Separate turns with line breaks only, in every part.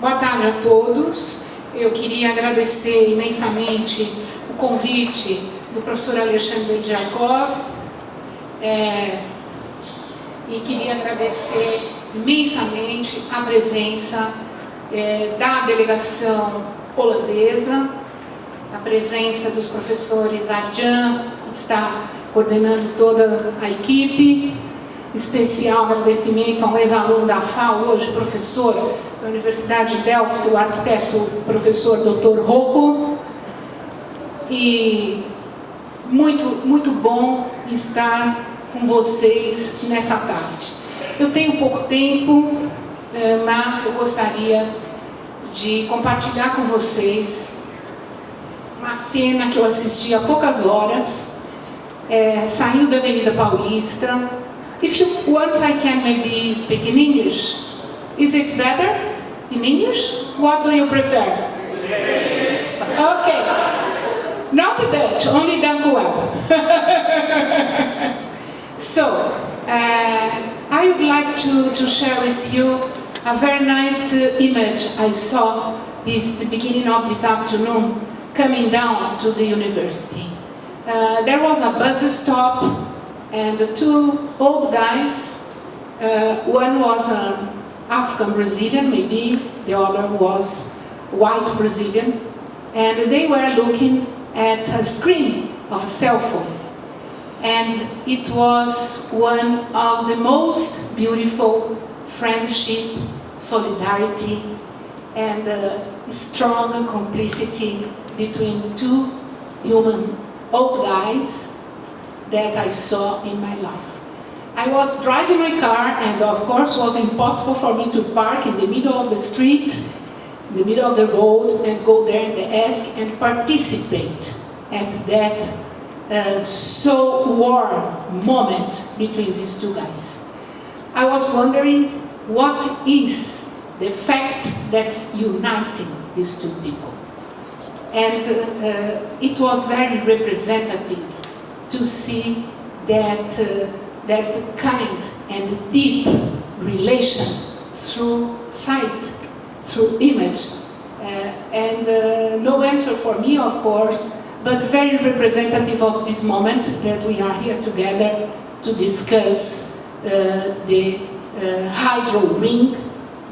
Boa tarde a todos. Eu queria agradecer imensamente o convite do professor Alexandre Djakov e queria agradecer imensamente a presença da delegação holandesa, a presença dos professores Arjan, que está coordenando toda a equipe. Especial agradecimento ao ex-aluno da FAO, hoje professor da Universidade de Delft, o arquiteto professor Dr.ª. E muito bom estar com vocês nessa tarde. Eu tenho pouco tempo, mas eu gostaria de compartilhar com vocês uma cena que eu assisti há poucas horas, saindo da Avenida Paulista. If you want, I can maybe speak in English. Is it better in English? What do you prefer? Okay. Not Dutch, only dank u wel. So, I would like to share with you a very nice image I saw the beginning of this afternoon coming down to the university. There was a bus stop and two old guys, one was an African Brazilian, maybe the other was white Brazilian, and they were looking at a screen of a cell phone. And it was one of the most beautiful friendship, solidarity, and strong complicity between two human old guys that I saw in my life. I was driving my car, and of course it was impossible for me to park in the middle of the street, in the middle of the road, and go there in the desk and participate at that so warm moment between these two guys. I was wondering, what is the fact that's uniting these two people? And it was very representative to see that kind and deep relation through sight, through image. And no answer for me, of course, but very representative of this moment that we are here together to discuss the hydro ring,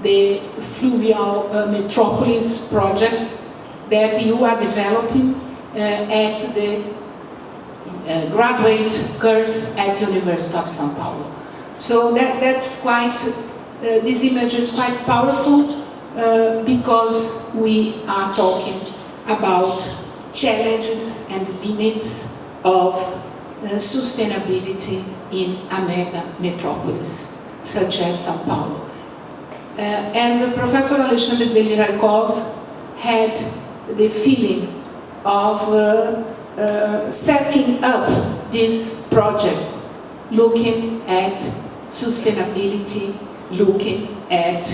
the fluvial metropolis project that you are developing at the graduate course at University of São Paulo. So that's quite, this image is quite powerful because we are talking about challenges and limits of sustainability in a mega metropolis such as São Paulo. And Professor Alexandre Djakov had the feeling of setting up this project, looking at sustainability, looking at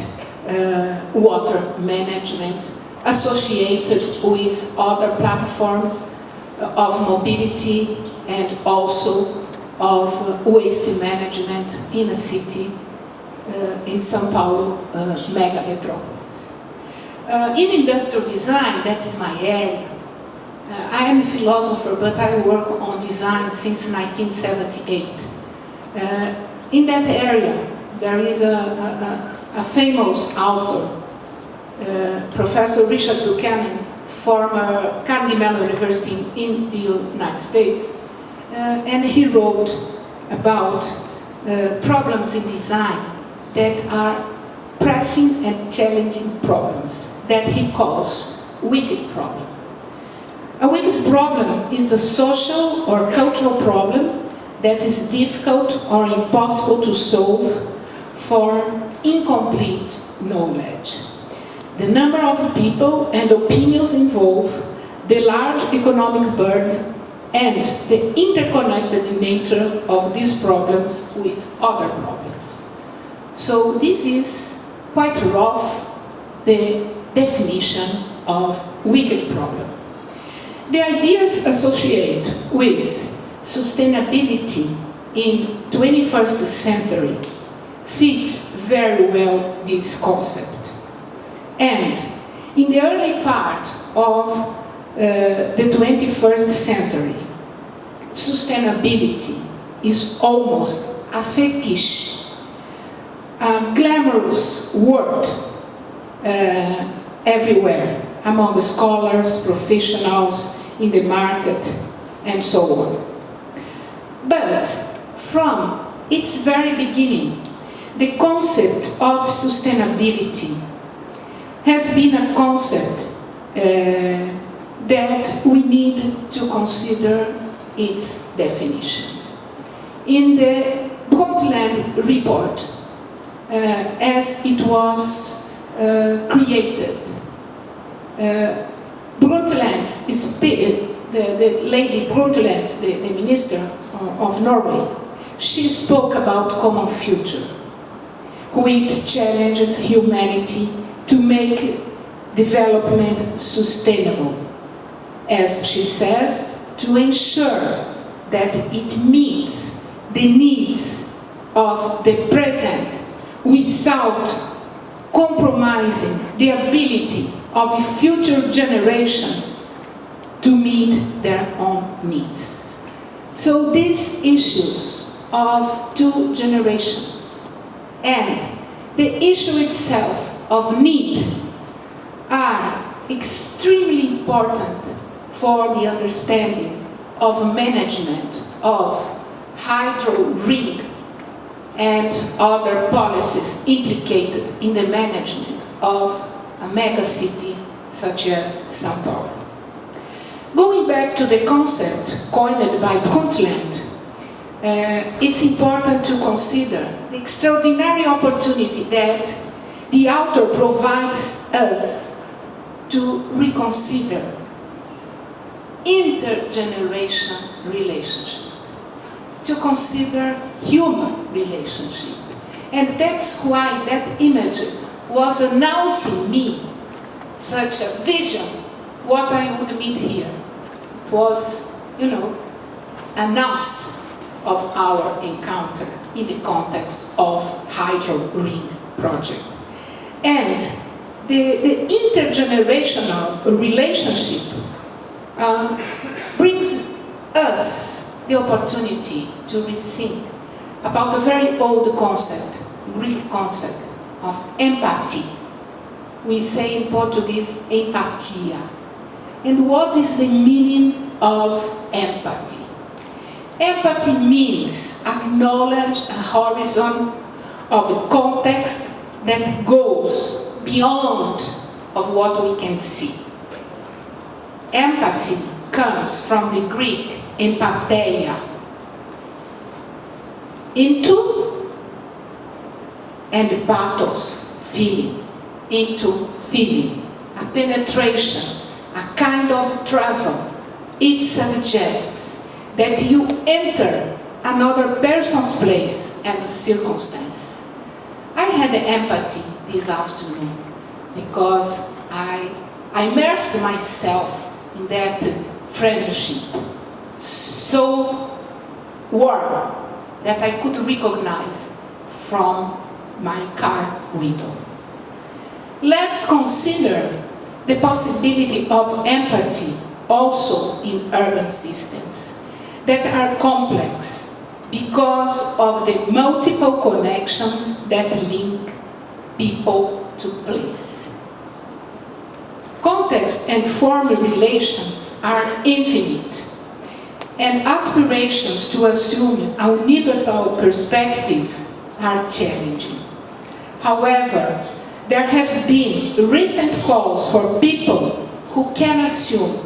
water management, associated with other platforms of mobility and also of waste management in a city, in São Paulo, mega metropolis. In industrial design, that is my area. I am a philosopher, but I work on design since 1978. In that area, there is a famous author, Professor Richard Buchanan, former Carnegie Mellon University in the United States, and he wrote about problems in design that are pressing and challenging problems that he calls wicked problems. A wicked problem is a social or cultural problem that is difficult or impossible to solve for incomplete knowledge. The number of people and opinions involved, the large economic burden, and the interconnected nature of these problems with other problems. So this is quite rough, the definition of wicked problem. The ideas associated with sustainability in 21st century fit very well this concept. And in the early part of the 21st century, sustainability is almost a fetish, a glamorous word everywhere, among scholars, professionals, in the market, and so on. But from its very beginning, the concept of sustainability has been a concept that we need to consider its definition. In the Brundtland report, as it was created, Brundtland's the lady Brundtland, the minister of Norway, she spoke about common future, which challenges humanity to make development sustainable, as she says, to ensure that it meets the needs of the present without compromising the ability of a future generation to meet their own needs. So these issues of two generations and the issue itself of need are extremely important for the understanding of management of hydro rig and other policies implicated in the management of a megacity such as São Paulo. Going back to the concept coined by Brundtland, it's important to consider the extraordinary opportunity that the author provides us to reconsider intergenerational relationship, to consider human relationship. And that's why that image was announcing me such a vision, what I would meet here. It was, announce of our encounter in the context of hydro rig project. And the intergenerational relationship brings us the opportunity to rethink about a very old concept, Greek concept of empathy. We say in Portuguese, empatia. And what is the meaning of empathy? Empathy means acknowledge a horizon of a context that goes beyond of what we can see. Empathy comes from the Greek empatheia, into, and pathos, feeling, into feeling, a penetration, a kind of travel. It suggests that you enter another person's place and circumstance. I had empathy this afternoon because I immersed myself in that friendship so warm that I could recognize from my car window. Let's consider the possibility of empathy also in urban systems that are complex because of the multiple connections that link people to place. Context and form relations are infinite, and aspirations to assume a universal perspective are challenging. However, there have been recent calls for people who can assume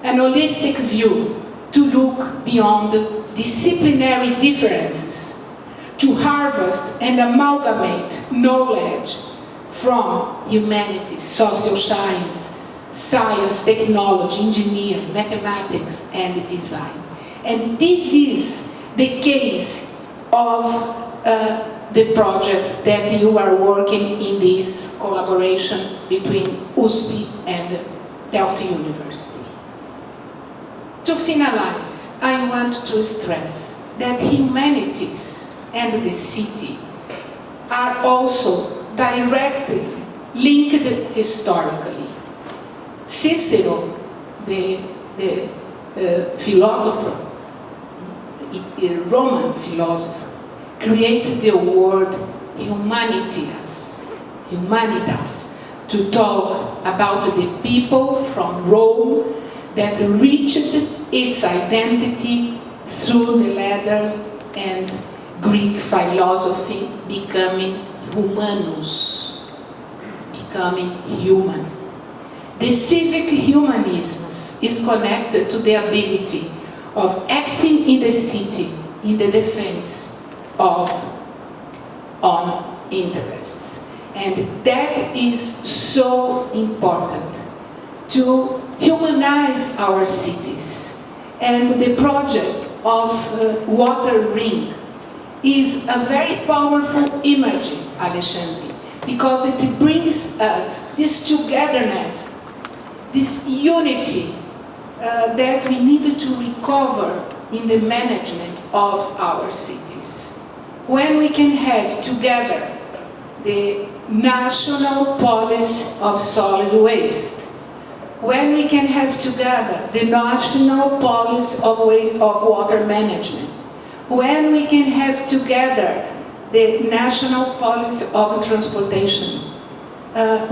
an holistic view to look beyond disciplinary differences, to harvest and amalgamate knowledge from humanities, social science, technology, engineering, mathematics, and design. And this is the case of the project that you are working in this collaboration between USP and Delft University. To finalize, I want to stress that humanities and the city are also directly linked historically. Cicero, the philosopher, a Roman philosopher, created the word humanitas to talk about the people from Rome that reached its identity through the letters and Greek philosophy, becoming humanus, becoming human. The civic humanism is connected to the ability of acting in the city in the defense of own interests. And that is so important to humanize our cities. And the project of Water Ring is a very powerful image, Alexandre, because it brings us this togetherness, this unity that we need to recover in the management of our cities. When we can have together the national policy of solid waste, when we can have together the national policy of waste of water management, when we can have together the national policy of transportation,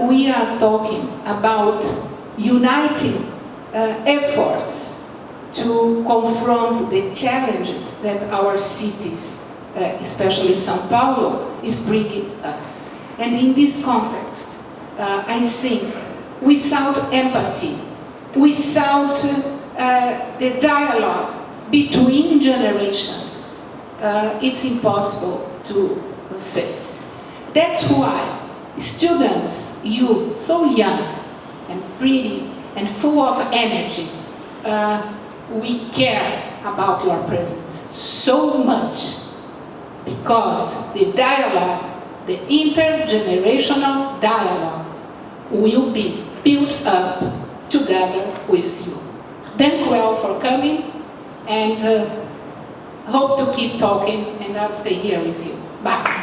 we are talking about uniting efforts to confront the challenges that our cities, especially São Paulo, is bringing us. And in this context, I think without empathy, without the dialogue between generations, it's impossible to face. That's why students, you, so young and pretty and full of energy, we care about your presence so much, because the dialogue, the intergenerational dialogue, will be built up together with you. Thank you all for coming, and hope to keep talking, and I'll stay here with you. Bye.